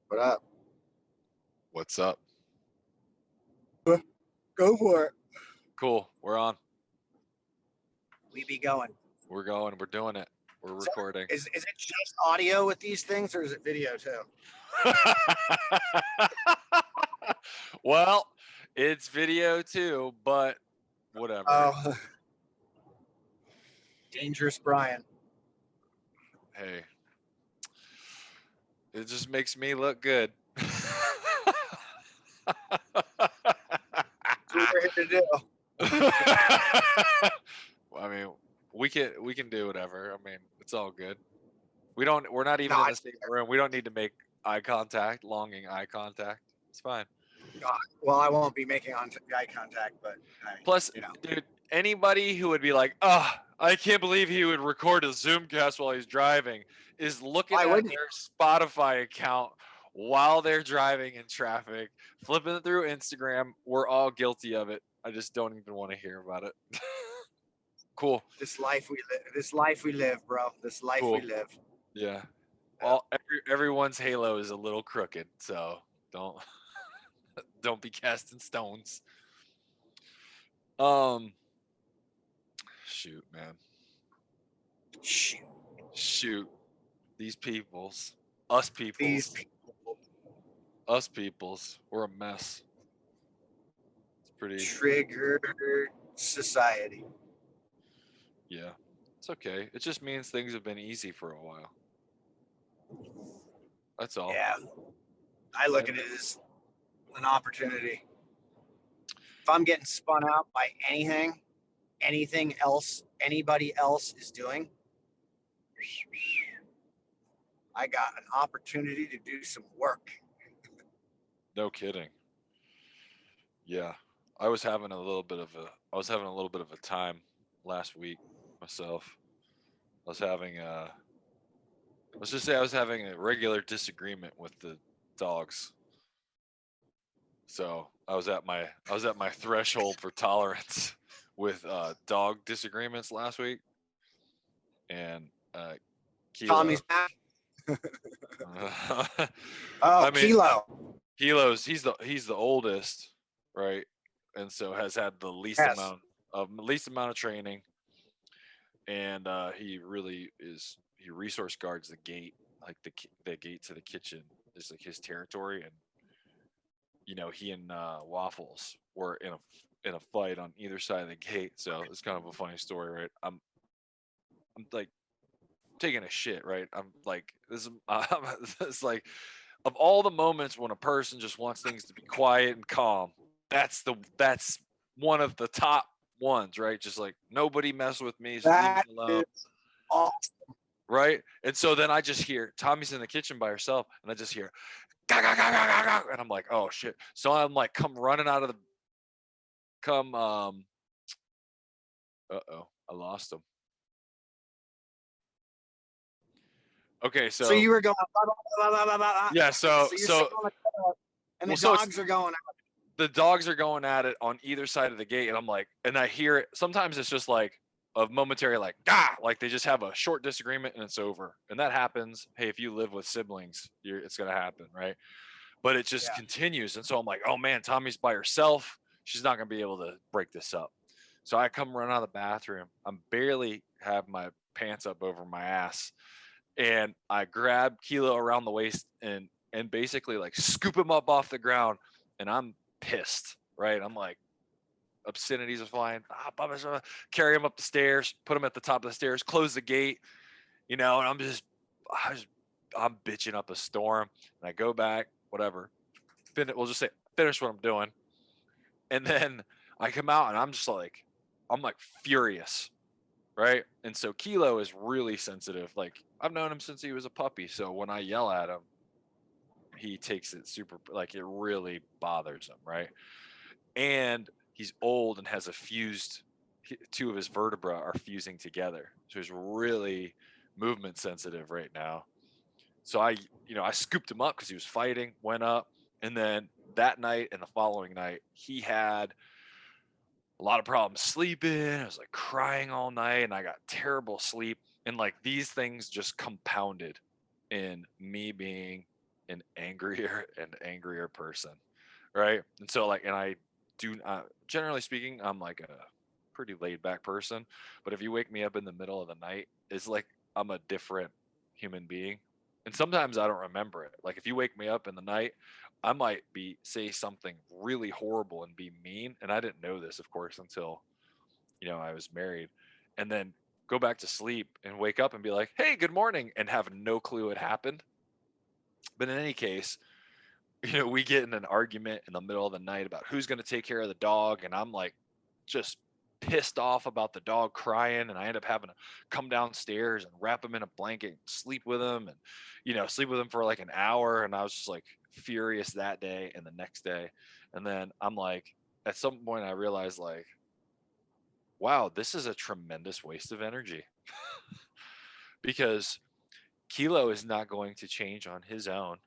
What up? What's up? Go for it. Cool. We're on. We be going. We're going. We're doing it. We're So recording. is it just audio with these things, or is it video too? Well, it's video too, but whatever. Oh, dangerous, Brian. Hey, it just makes me look good. That's what we're here to do. I mean, we can do whatever. I mean, it's all good. We're not even No, in the same room. We don't need to make eye contact, longing eye contact. It's fine. well, I won't be making eye contact, but Plus, you know. dude, anybody who would be like, "Oh, I can't believe he would record a Zoomcast while he's driving," is looking Why at wouldn't their Spotify account while they're driving in traffic, flipping it through Instagram. We're all guilty of it. I just don't even want to hear about it. Cool. This life we live. This life we live, bro. This life we Cool. live. Yeah. Everyone's halo is a little crooked, so don't don't be casting stones. Shoot, man. Shoot. These peoples. Us peoples. Us peoples. We're a mess. It's pretty triggered society. Yeah. It's okay. It just means things have been easy for a while. That's all. Yeah. I look at it as an opportunity. If I'm getting spun out by anything else anybody else is doing, I got an opportunity to do some work. No kidding. Yeah. I was having a little bit of a time last week myself. Let's just say I was having a regular disagreement with the dogs. So I was at my threshold for tolerance with dog disagreements last week, and Kilo. Tommy's back. I mean, Kilo. Kilo's he's the oldest, right? And so has had the least amount of training, and he really is. He resource guards the gate, like the gate to the kitchen is like his territory, and he and Waffles were in a fight on either side of the gate. So it's kind of a funny story, right? I'm like taking a shit, right? I'm like this is it's like of all the moments when a person just wants things to be quiet and calm, that's one of the top ones, right? Just like nobody mess with me, just leave me alone. Awesome. Right? And so then I just hear Tommy's in the kitchen by herself, and I just hear gah, gah, gah, gah, gah, gah, and I'm like, oh shit. So I'm like come running out of the I lost him. Okay, so you were going yeah, so and the dogs are going out. The dogs are going at it on either side of the gate, and I'm like, and I hear it. Sometimes it's just like a momentary like like they just have a short disagreement and it's over, and that happens. Hey, if you live with siblings, it's gonna happen, right? But it just continues, and so I'm like, oh man, Tommy's by herself. She's not gonna be able to break this up. So I come run out of the bathroom. I'm barely have my pants up over my ass, and I grab Kilo around the waist and basically like scoop him up off the ground, and I'm pissed, right? I'm like, obscenities are flying. Carry him up the stairs, put him at the top of the stairs, close the gate, and I'm bitching up a storm. And I go back, whatever. We'll just say finish what I'm doing, and then I come out and I'm furious, right? And so Kilo is really sensitive. Like I've known him since he was a puppy, so when I yell at him, he takes it super, like it really bothers him, right? And he's old and has two of his vertebrae are fusing together, so he's really movement sensitive right now. So I scooped him up because he was fighting, went up, and then that night and the following night he had a lot of problems sleeping. I was like crying all night, and I got terrible sleep, and like these things just compounded in me being an angrier and angrier person, right? And so like, and I do generally speaking, I'm like a pretty laid back person, but if you wake me up in the middle of the night, it's like I'm a different human being. And sometimes I don't remember it. Like if you wake me up in the night, I might be say something really horrible and be mean, and I didn't know this, of course, until I was married, and then go back to sleep and wake up and be like, "Hey, good morning," and have no clue it happened. But in any case, we get in an argument in the middle of the night about who's going to take care of the dog, and I'm like just pissed off about the dog crying, and I end up having to come downstairs and wrap him in a blanket, sleep with him, and sleep with him for like an hour, and I was just like furious that day and the next day. And then I'm like, at some point I realized like, wow, this is a tremendous waste of energy because Kilo is not going to change on his own,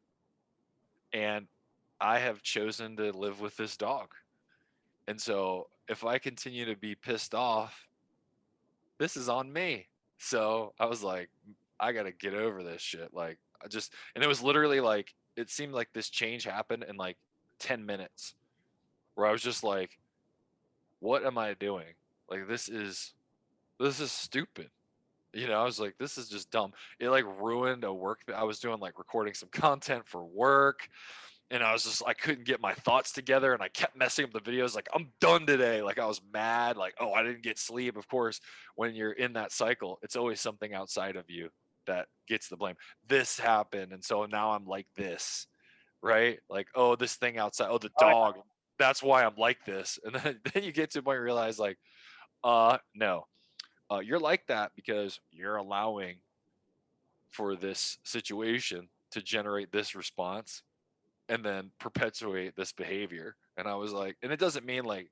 and I have chosen to live with this dog. And so if I continue to be pissed off, this is on me. So I was like, I got to get over this shit. Like, and it was literally like, it seemed like this change happened in like 10 minutes where I was just like, what am I doing? Like, this is stupid. I was like, this is just dumb. It like ruined a work that I was doing, like recording some content for work. And I couldn't get my thoughts together, and I kept messing up the videos. Like, I'm done today. Like, I was mad. Like, oh, I didn't get sleep. Of course, when you're in that cycle, it's always something outside of you that gets the blame. This happened, and so now I'm like this, right? Like, oh, this thing outside. Oh, the dog. That's why I'm like this. And then you get to a point where you realize, like, no, you're like that because you're allowing for this situation to generate this response and then perpetuate this behavior. And I was like, and it doesn't mean like,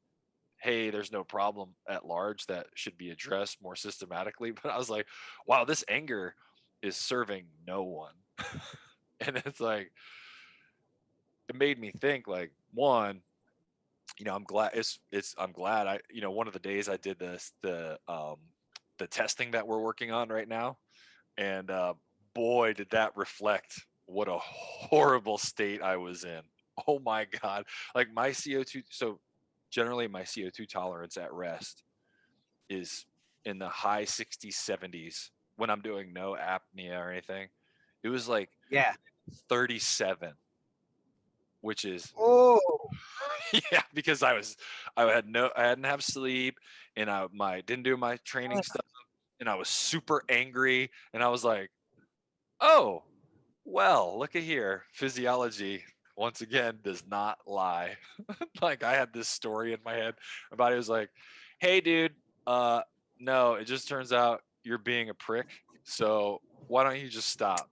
hey, there's no problem at large that should be addressed more systematically. But I was like, wow, this anger is serving no one. And it's like, it made me think like, one, I'm glad I'm glad one of the days I did the testing that we're working on right now. And boy, did that reflect what a horrible state I was in. Oh my God. Like my CO2. So generally my CO2 tolerance at rest is in the high 60s, 70s when I'm doing no apnea or anything. It was like Yeah. 37, which is Oh, yeah, because I hadn't have sleep, and I didn't do my training stuff, and I was super angry, and I was like, oh, well, look at here. Physiology, once again, does not lie. Like I had this story in my head. My body was like, hey, dude, no, it just turns out you're being a prick. So why don't you just stop?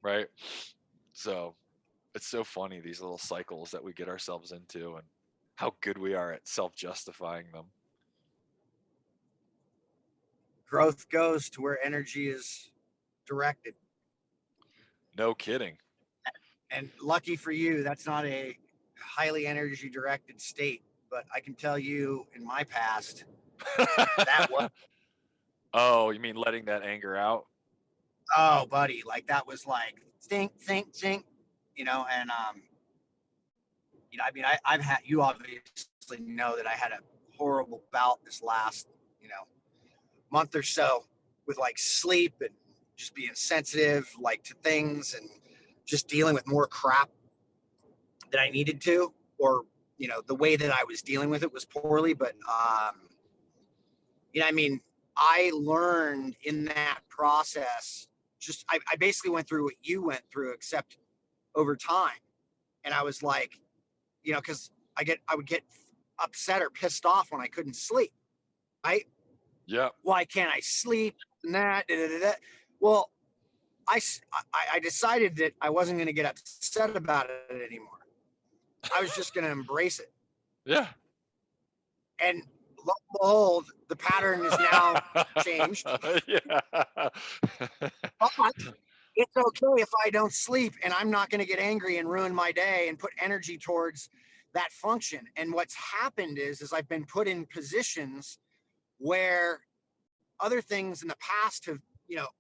Right. So it's so funny, these little cycles that we get ourselves into and how good we are at self-justifying them. growth goes to where energy is directed. No kidding. And lucky for you, that's not a highly energy directed state. But I can tell you in my past, that was, Oh, you mean letting that anger out? oh, buddy, like that was like think, think, think, and, I mean, I've had, you obviously know that I had a horrible bout this last, month or so with like sleep and just being sensitive, like to things and just dealing with more crap that I needed to, or the way that I was dealing with it was poorly. But I mean, I learned in that process. Just I basically went through what you went through, except over time. And I was like, because I would get upset or pissed off when I couldn't sleep. Right? Yeah. Why can't I sleep? And that. Da, da, da, da. Well, I decided that I wasn't going to get upset about it anymore. I was just going to embrace it. Yeah. And lo and behold, the pattern is now changed. Yeah. But it's okay if I don't sleep, and I'm not going to get angry and ruin my day and put energy towards that function. And what's happened is I've been put in positions where other things in the past have,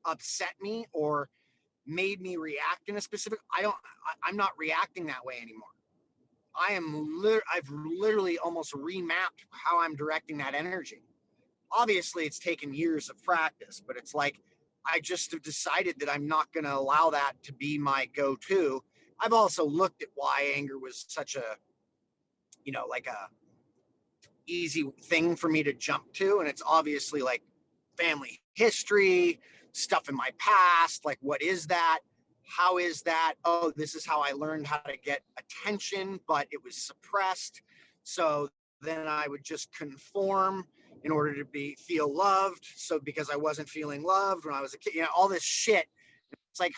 upset me or made me react in a specific, I'm not reacting that way anymore. I've literally almost remapped how I'm directing that energy. Obviously it's taken years of practice, but it's like, I just have decided that I'm not going to allow that to be my go-to. I've also looked at why anger was such a, like a easy thing for me to jump to. And it's obviously like family history, stuff in my past. Like, what is that? How is that? Oh, this is how I learned how to get attention, but it was suppressed. So then I would just conform in order to feel loved. So because I wasn't feeling loved when I was a kid, all this shit. It's like,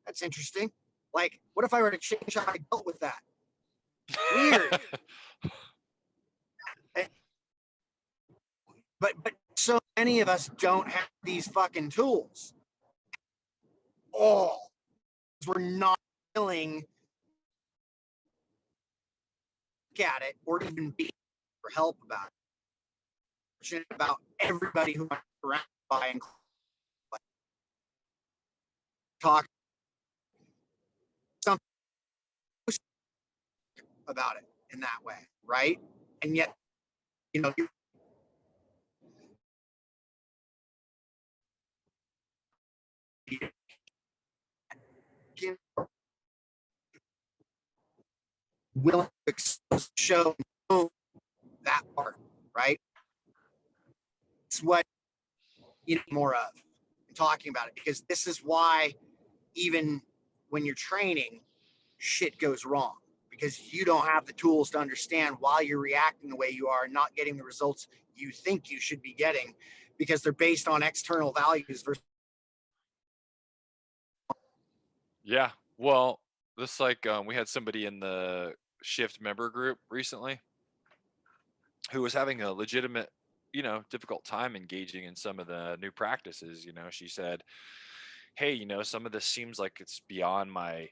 that's interesting. Like, what if I were to change how I dealt with that? Weird. But so many of us don't have these fucking tools. We're not willing to look at it or even be for help about it. About everybody who I'm around by and talk something about it in that way, right? And yet, you're willing to show that part, right? It's what you need more of, talking about it, because this is why even when you're training, shit goes wrong, because you don't have the tools to understand why you're reacting the way you are and not getting the results you think you should be getting, because they're based on external values versus. Yeah. Well, this like we had somebody in the shift member group recently who was having a legitimate, difficult time engaging in some of the new practices. She said, "Hey, some of this seems like it's beyond my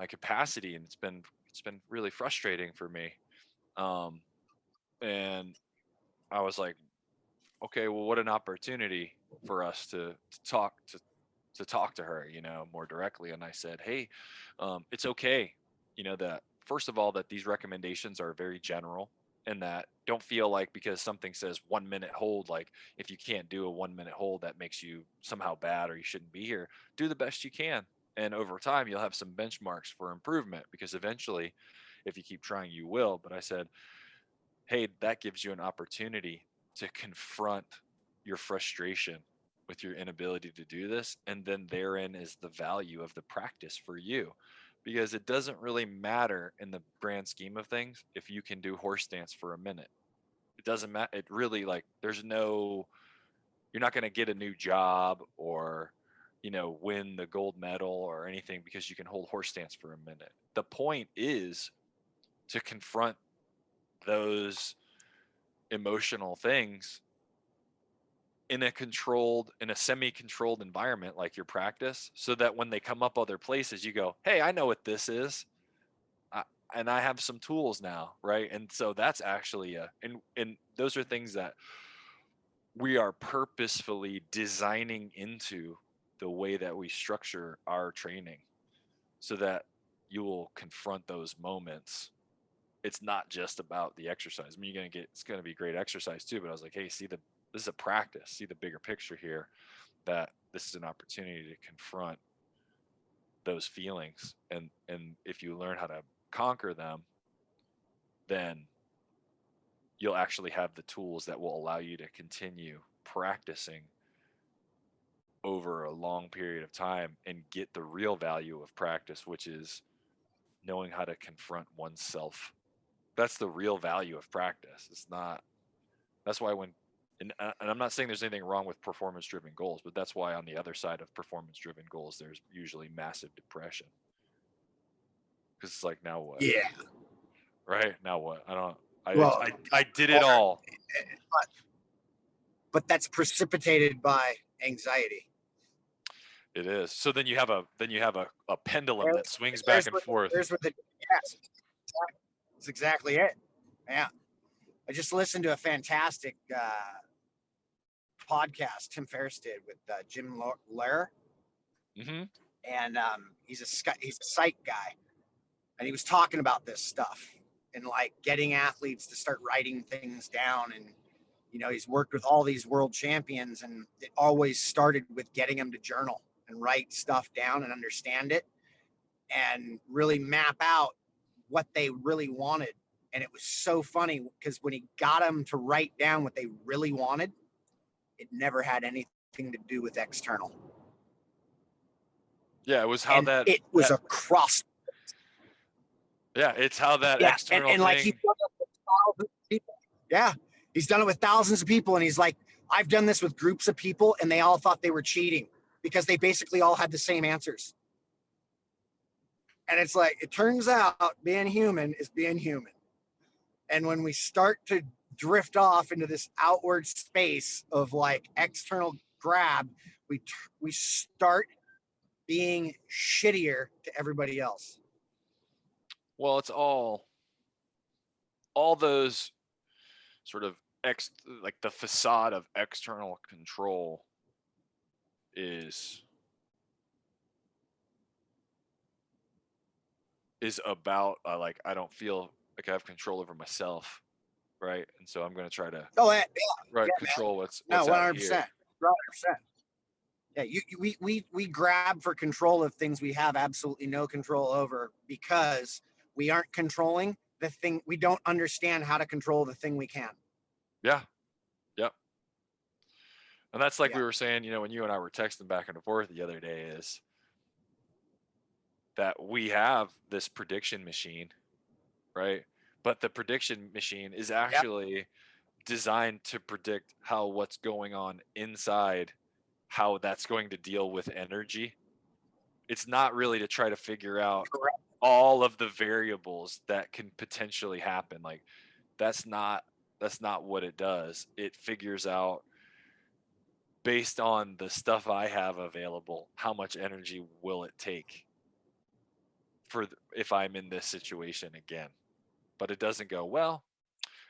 capacity, and it's been really frustrating for me." Um, and I was like, "Okay, well, what an opportunity for us to talk to her, more directly." And I said, "Hey, it's okay, that first of all, that these recommendations are very general, and that don't feel like because something says 1 minute hold, like if you can't do a 1 minute hold, that makes you somehow bad or you shouldn't be here. Do the best you can. And over time, you'll have some benchmarks for improvement, because eventually, if you keep trying, you will." But I said, "Hey, that gives you an opportunity to confront your frustration with your inability to do this. And then therein is the value of the practice for you, because it doesn't really matter in the grand scheme of things if you can do horse stance for a minute. It doesn't matter. It really, like, you're not going to get a new job or, win the gold medal or anything because you can hold horse stance for a minute. The point is to confront those emotional things in a semi-controlled environment like your practice, so that when they come up other places, you go, "Hey, I know what this is. And I have some tools now." Right. And so that's actually and those are things that we are purposefully designing into the way that we structure our training, so that you will confront those moments. It's not just about the exercise. I mean, it's going to be great exercise too, but I was like, "Hey, this is a practice. See the bigger picture here, that this is an opportunity to confront those feelings. And if you learn how to conquer them, then you'll actually have the tools that will allow you to continue practicing over a long period of time and get the real value of practice, which is knowing how to confront oneself." That's the real value of practice. It's not That's why and I'm not saying there's anything wrong with performance driven goals, but that's why on the other side of performance driven goals, there's usually massive depression. Because it's like, now what? Yeah. Right? Now what? Well, I did it all. but that's precipitated by anxiety. It is. So then you have a pendulum that swings back and forth. There's what the yes. That's exactly it. Yeah. I just listened to a fantastic podcast Tim Ferriss did with Jim Lehrer. Mm-hmm. and he's a psych guy, and he was talking about this stuff and like getting athletes to start writing things down. And he's worked with all these world champions, and it always started with getting them to journal and write stuff down and understand it and really map out what they really wanted. And it was so funny because when he got them to write down what they really wanted, it never had anything to do with external. Yeah, it was how And it was that across. yeah, it's how that Yeah, external and like he's thing. done it with thousands of people. Yeah, he's done it with thousands of people, and he's like, I've done this with groups of people, and they all thought they were cheating because they basically all had the same answers. And it's like, it turns out being human is being human. And when we start to drift off into this outward space of like external grab, we start being shittier to everybody else. Well, it's all those sort of like the facade of external control is about like I don't feel like I have control over myself, right? And so I'm going to try to Oh, yeah, control man. what's No, out 100%. here. 100%. Yeah, we grab for control of things we have absolutely no control over because we aren't controlling the thing. We don't understand how to control the thing we can. Yeah. Yep. And that's like Yeah. we were saying, when you and I were texting back and forth the other day, is that we have this prediction machine, right? But the prediction machine is Yep. actually designed to predict how what's going on inside, how that's going to deal with energy. It's not really to try to figure out Correct. all of the variables that can potentially happen. Like that's not what it does. It figures out based on the stuff I have available, how much energy will it take for if I'm in this situation again. But it doesn't go, well,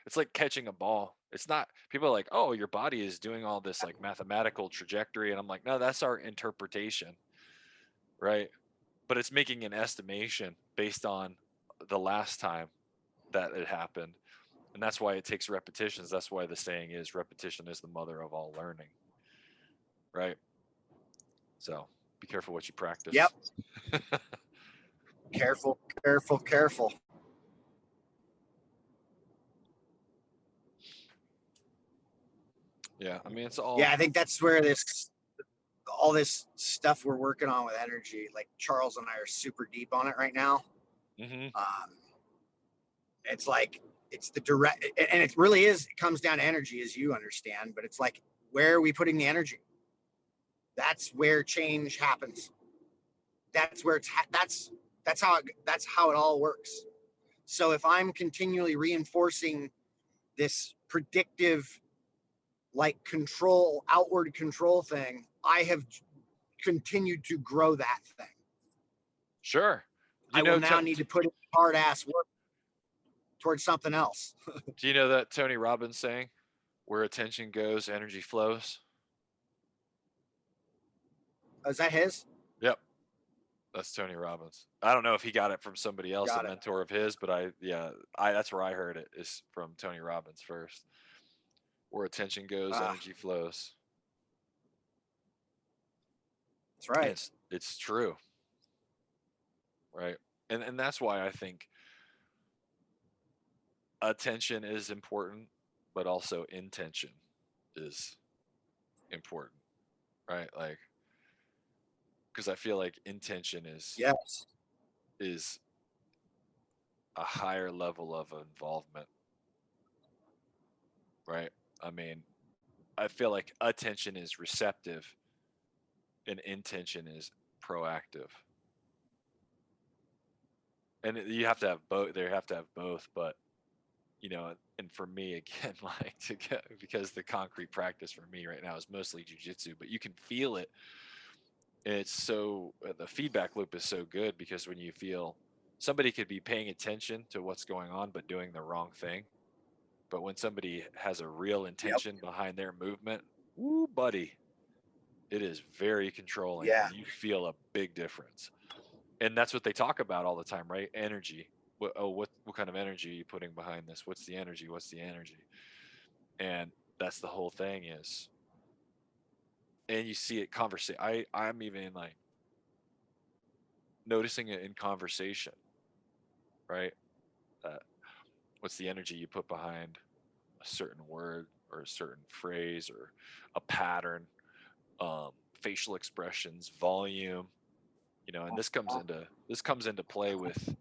it's like catching a ball. It's not, people are like, oh, your body is doing all this like mathematical trajectory. And I'm like, no, that's our interpretation, right? But it's making an estimation based on the last time that it happened. And that's why it takes repetitions. That's why the saying is repetition is the mother of all learning, right? So be careful what you Yep. practice. Careful, careful, careful. Yeah, I mean, it's all. Yeah, I think that's where all this stuff we're working on with energy, like Charles and I are super deep on it right now. Mm-hmm. It's like, it's the direct, and it really is, it comes down to energy, as you understand, but it's like, where are we putting the energy? That's where change happens. That's where that's how it all works. So if I'm continually reinforcing this predictive, like control, outward control thing, I have continued to grow that thing. Sure. I will now need to put in hard ass work towards something else. Do you know that Tony Robbins saying, where attention goes, energy flows? Oh, is that his? Yep. That's Tony Robbins. I don't know if he got it from somebody else, a Got it. mentor of his, but that's where I heard it, is from Tony Robbins first. Where attention goes, energy flows. That's right. And it's true. Right. And that's why I think attention is important, but also intention is important. Right? Like, because I feel like intention Yes. is a higher level of involvement, right? I mean, I feel like attention is receptive and intention is proactive. And you have to have both. They have to have both, but and for me again, like because the concrete practice for me right now is mostly jujitsu, but you can feel it. And it's so the feedback loop is so good because when you feel somebody could be paying attention to what's going on but doing the wrong thing. But when somebody has a real Yep. intention behind their movement, woo, buddy, It is very controlling, Yeah. and you feel a big difference. And that's what they talk about all the time, right? Energy. What kind of energy are you putting behind this? What's the energy? What's the energy? And that's the whole thing is, and you see it I'm even like noticing it in conversation, right? Uh, what's the energy you put behind a certain word or a certain phrase or a pattern, facial expressions, volume, and this comes into play with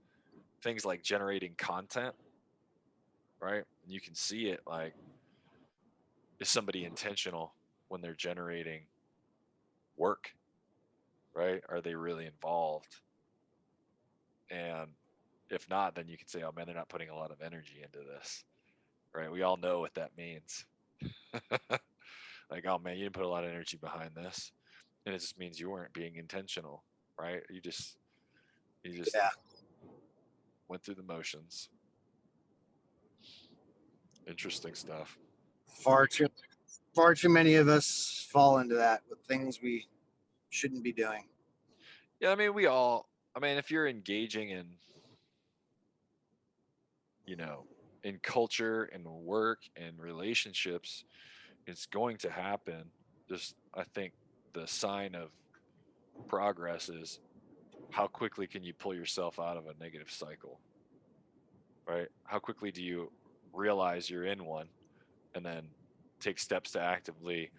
things like generating content, right? And you can see it like, is somebody intentional when they're generating work, right? Are they really involved? And if not, then you can say, oh man, they're not putting a lot of energy into this, right? We all know what that means. Like, oh man, you didn't put a lot of energy behind this. And it just means you weren't being intentional, right? You just Yeah. went through the motions. Interesting stuff. Far too many of us fall into that with things we shouldn't be doing. Yeah, I mean, if you're engaging you know, in culture and work and relationships, it's going to happen. Just, I think the sign of progress is how quickly can you pull yourself out of a negative cycle, right? How quickly do you realize you're in one and then take steps to actively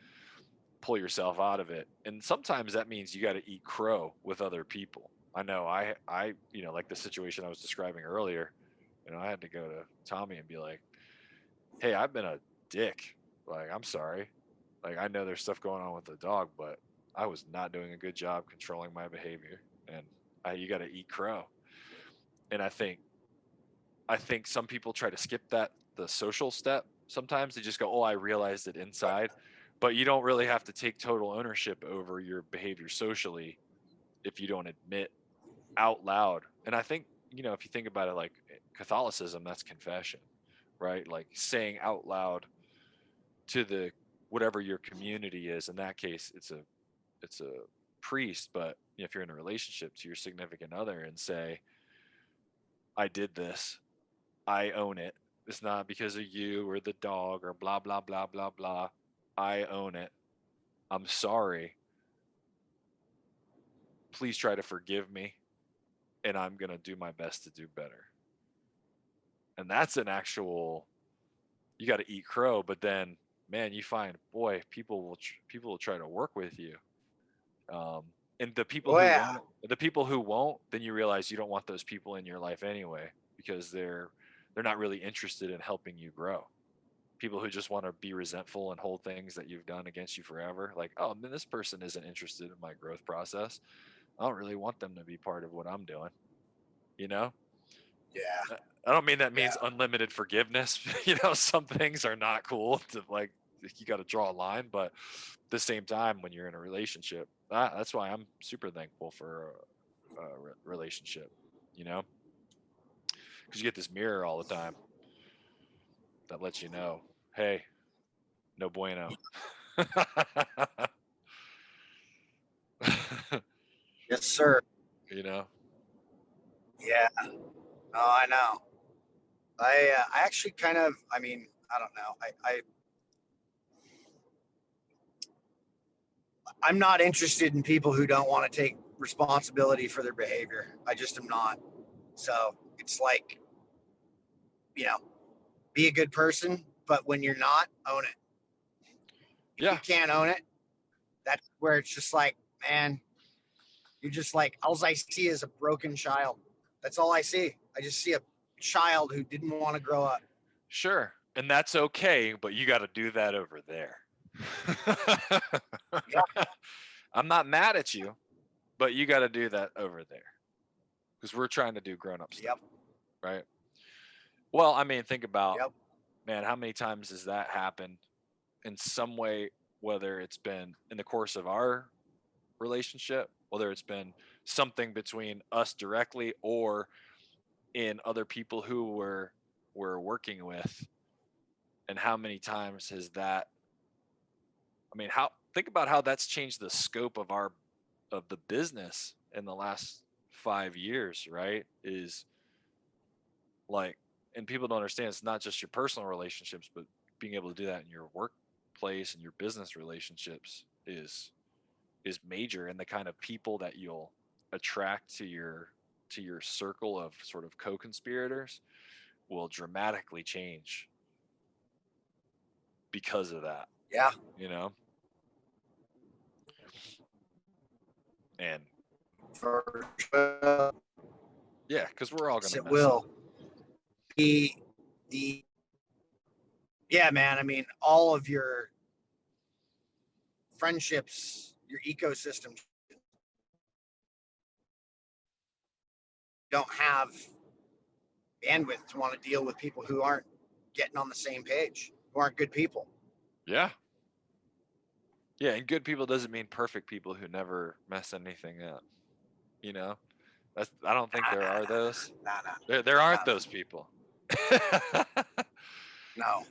pull yourself out of it? And sometimes that means you got to eat crow with other people. I know like the situation I was describing earlier, I had to go to Tommy and be like, hey, I've been a dick. Like, I'm sorry. Like, I know there's stuff going on with the dog, but I was not doing a good job controlling my behavior, and you got to eat crow. And I think some people try to skip the social step. Sometimes they just go, "Oh, I realized it inside," but you don't really have to take total ownership over your behavior socially if you don't admit out loud. And I think, if you think about it, like Catholicism, that's confession, right? Like saying out loud to the whatever your community is. In that case, it's a priest, but if you're in a relationship, to your significant other, and say, I did this, I own it. It's not because of you or the dog or blah blah blah blah blah. I own it. I'm sorry. Please try to forgive me, and I'm going to do my best to do better. And that's an actual, you got to eat crow, but then man, you find, boy, people will try to work with you. And the people Oh who yeah. won't, the people who won't, then you realize you don't want those people in your life anyway, because they're not really interested in helping you grow. People who just want to be resentful and hold things that you've done against you forever, like, oh man, this person isn't interested in my growth process. I don't really want them to be part of what I'm doing, you know? Yeah. I don't mean that Yeah. means unlimited forgiveness. Some things are not cool to, like, you got to draw a line, but at the same time, when you're in a relationship, that's why I'm super thankful for a relationship, because you get this mirror all the time that lets you know, hey, no bueno. Yes, sir. you know Yeah. Oh, I know. I actually kind of. I mean, I don't know. I'm not interested in people who don't want to take responsibility for their behavior. I just am not. So it's like, you know, be a good person, but when you're not, own it. If you Yeah, can't own it, that's where it's just like, man, you're just like, all I see is a broken child. That's all I see. I just see a child who didn't want to grow up. sure. And that's okay, but you got to do that over there. Yep. I'm not mad at you, but you got to do that over there, because we're trying to do grown up stuff, Yep. right? Well, I mean, think about, Yep. man, how many times has that happened in some way, whether it's been in the course of our relationship, whether it's been something between us directly or in other people who we're working with, and how many times has that I mean, think about how that's changed the scope of the business in the last 5 years, right? Is like, and people don't understand, it's not just your personal relationships, but being able to do that in your workplace and your business relationships is major. And the kind of people that you'll attract to your circle of sort of co-conspirators will dramatically change because of that, Yeah. you know? And For sure. yeah, because we're all gonna It mess up. will. The yeah, man. I mean, all of your friendships, your ecosystem don't have bandwidth to want to deal with people who aren't getting on the same page, who aren't good people. Yeah. Yeah, and good people doesn't mean perfect people who never mess anything up. You know, I don't think there are those. There aren't those people. No.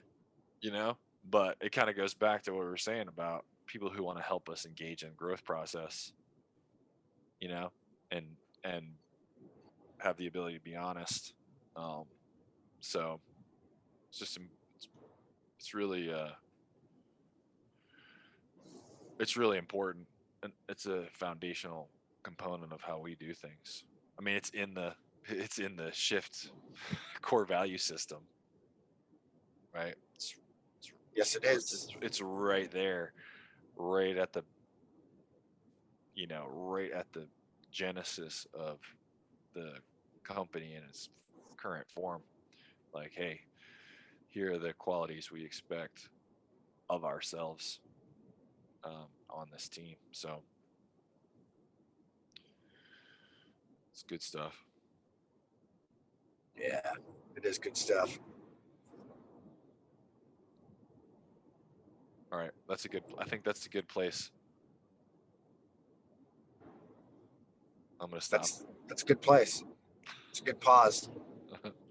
You know, but it kind of goes back to what we were saying about people who want to help us engage in growth process. You know, and and have the ability to be honest. So it's just it's really it's really important, and it's a foundational component of how we do things. I mean, it's in the shift core value system, right? Yes, it is. It's right there, right at the right at the genesis of the company in its current form. Like, hey, here are the qualities we expect of ourselves on this team. So it's good stuff. Yeah, it is good stuff. All right, I think that's a good place. I'm gonna stop. That's a good place. It's a good pause.